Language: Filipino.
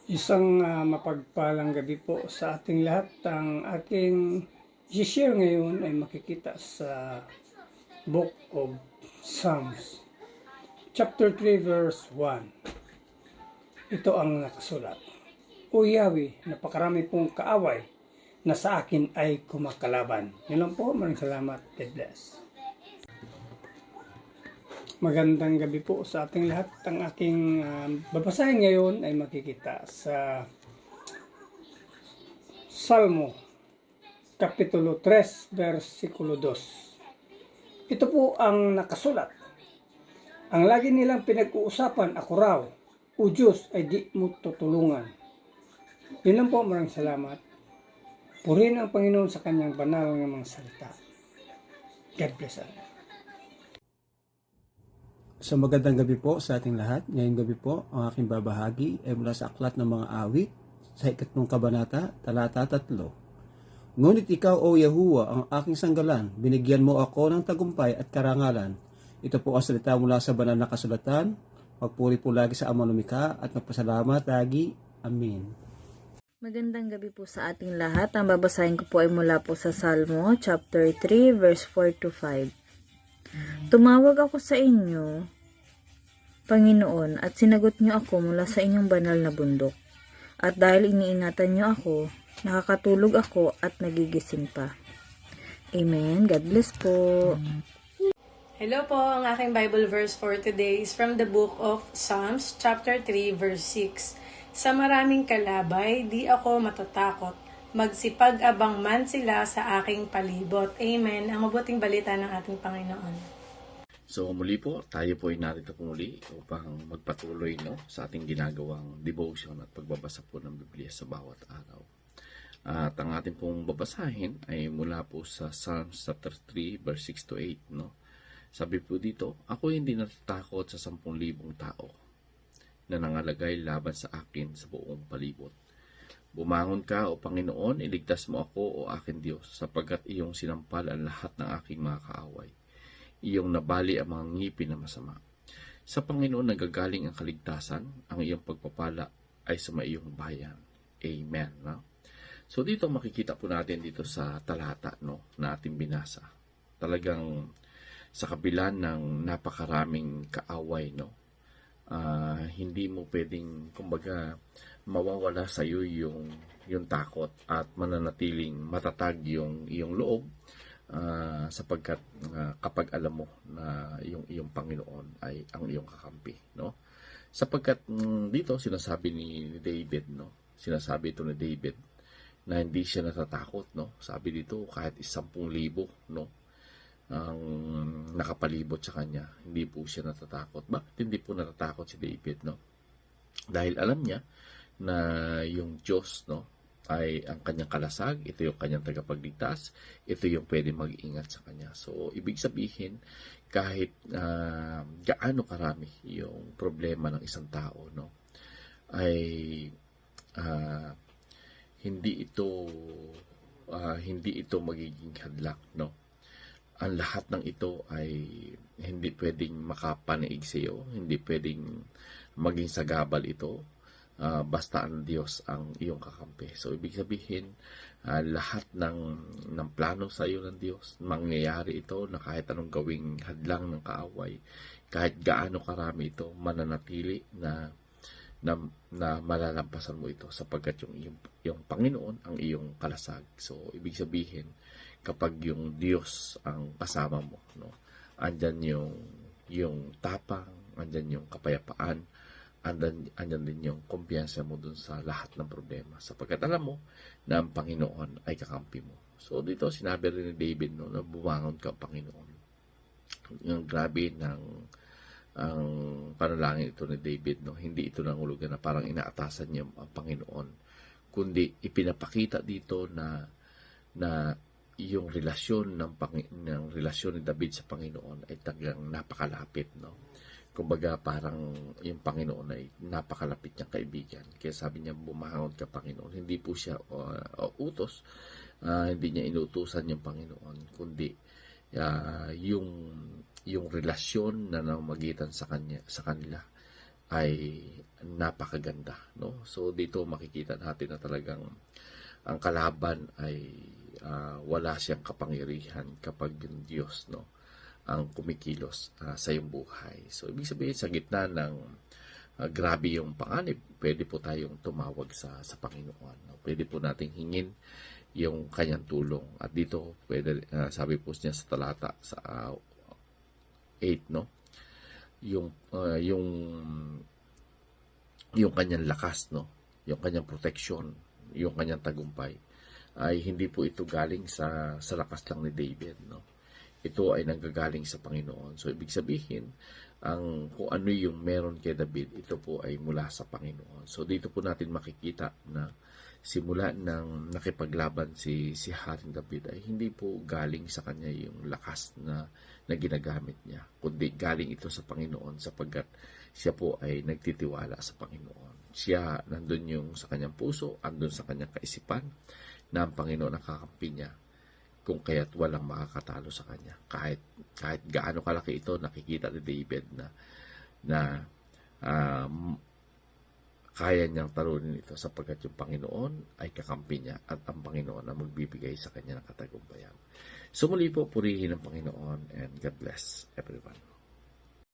Isang mapagpalang gabi po sa ating lahat. Ang ating i-share ngayon ay makikita sa Book of Psalms, chapter 3, verse 1. Ito ang nakasulat. O Yahweh, napakarami pong kaaway na sa akin ay kumakalaban. Yan lang po. Maraming salamat. God bless. Magandang gabi po sa ating lahat. Ang aking babasahin ngayon ay makikita sa Salmo, Kapitulo 3, versikulo 2. Ito po ang nakasulat. Ang lagi nilang pinag-uusapan, ako raw, o Diyos, ay di mo tutulungan. Yun lang po, maraming salamat. Purihin ang Panginoon sa kanyang banal ng mga salita. God bless us. So magandang gabi po sa ating lahat. Ngayong gabi po, ang aking babahagi ay mula sa Aklat ng Mga Awit sa 3 kabanata, talata 3. Ngunit ikaw, O Yahuwa, ang aking sanggalan, binigyan mo ako ng tagumpay at karangalan. Ito po ang salita mula sa banal na kasulatan. Pagpuri po lagi sa Amang Lumikha at magpasalamat lagi. Amen. Magandang gabi po sa ating lahat. Ang babasahin ko po ay mula po sa Salmo, chapter 3, verse 4 to 5. Tumawag ako sa inyo, Panginoon, at sinagot niyo ako mula sa inyong banal na bundok. At dahil iniingatan niyo ako, nakakatulog ako at nagigising pa. Amen. God bless po. Hello po, ang aking Bible verse for today is from the book of Psalms, chapter 3, verse 6. Sa maraming kalabay, di ako matatakot. Magsipag-abang man sila sa aking palibot. Amen. Ang mabuting balita ng ating Panginoon. So muli po, tayo po ay narito po muli upang magpatuloy sa ating ginagawang devotion at pagbabasa po ng Biblia sa bawat araw. At ang ating pong babasahin ay mula po sa Psalms chapter 3 verse 6 to 8. Sabi po dito, ako hindi natatakot sa 10,000 tao na nangalagay laban sa akin sa buong palibot. Bumangon ka, O Panginoon, iligtas mo ako, O aking Diyos, sapagkat iyong sinampal ang lahat ng aking mga kaaway. Iyong nabali ang mga ngipin na masama. Sa Panginoon nagagaling ang kaligtasan, ang iyong pagpapala ay sa iyong bayan. Amen. So dito makikita po natin dito sa talata na ating binasa. Talagang sa kabila ng napakaraming kaaway, hindi mo pwedeng, kumbaga, mawawala sa iyo yung takot at mananatiling matatag yung iyong loob. Sapagkat kapag alam mo na yung iyong Panginoon ay ang iyong kakampi, sapagkat dito sinasabi ni David, sinasabi ito ni David na hindi siya natatakot, sabi dito kahit 10,000 ang nakapalibot sa kanya, hindi po siya natatakot. Bakit hindi po natatakot si David, dahil alam niya na yung Diyos, ay ang kanyang kalasag, ito yung kanyang tagapagligtas, ito yung pwede mag-ingat sa kanya. So, ibig sabihin, kahit gaano karami yung problema ng isang tao, ay hindi ito magiging hadlang, Ang lahat ng ito ay hindi pwedeng makapanaig sa iyo, hindi pwedeng maging sagabal ito, basta ang Diyos ang iyong kakampi. So, ibig sabihin, lahat ng plano sa iyo ng Diyos, mangyayari ito na kahit anong gawing hadlang ng kaaway, kahit gaano karami ito, mananatili na malalampasan mo ito sapagkat yung Panginoon ang iyong kalasag. So, ibig sabihin, kapag yung Diyos ang kasama mo, andyan yung tapang, andyan yung kapayapaan, andyan din yung kumpiyansa mo dun sa lahat ng problema. Sapagkat alam mo na ang Panginoon ay kakampi mo. So dito sinabi rin ni David na bumangon ka, Panginoon. Yung grabe ang panalangin ito ni David. Hindi ito nangulugan na parang inaatasan niya ang Panginoon. Kundi ipinapakita dito na yung relasyon ng relasyon ni David sa Panginoon ay talagang napakalapit, Kumbaga parang yung Panginoon ay napakalapit niyang kaibigan. Kaya sabi niya, bumangon ka, Panginoon. Hindi po siya utos. Hindi niya inutusan yung Panginoon. Kundi yung relasyon na namagitan sa kanila ay napakaganda, no? So dito makikita natin na talagang ang kalaban ay wala siyang kapangyarihan kapag yung Diyos, no, ang kumikilos sa iyong buhay. So ibig sabihin, sa gitna ng grabe yung panganib, pwede po tayong tumawag sa Panginoon, no? Pwede po nating hingin yung kanyang tulong. At dito pwede, sabi po niya sa talata sa 8, no, yung kanyang lakas, no, yung kanyang proteksyon, yung kanyang tagumpay, ay hindi po ito galing sa lakas lang ni David, no. Ito ay nanggagaling sa Panginoon. So ibig sabihin, kung ano yung meron kay David, ito po ay mula sa Panginoon. So dito po natin makikita na simula nang nakipaglaban si Haring David, ay hindi po galing sa kanya yung lakas na ginagamit niya, kundi galing ito sa Panginoon, sapagkat siya po ay nagtitiwala sa Panginoon. Siya, nandun yung sa kanyang puso, andun sa kanyang kaisipan, na ang Panginoon nakakampi niya, kung kaya't walang makakatalo sa kanya. Kahit gaano kalaki ito, nakikita ni David na kaya niyang talunin ito, sapagkat yung Panginoon ay kakampi niya, at ang Panginoon ang magbibigay sa kanya ng katagumpayan. So muli po, purihin ang Panginoon, and God bless everyone.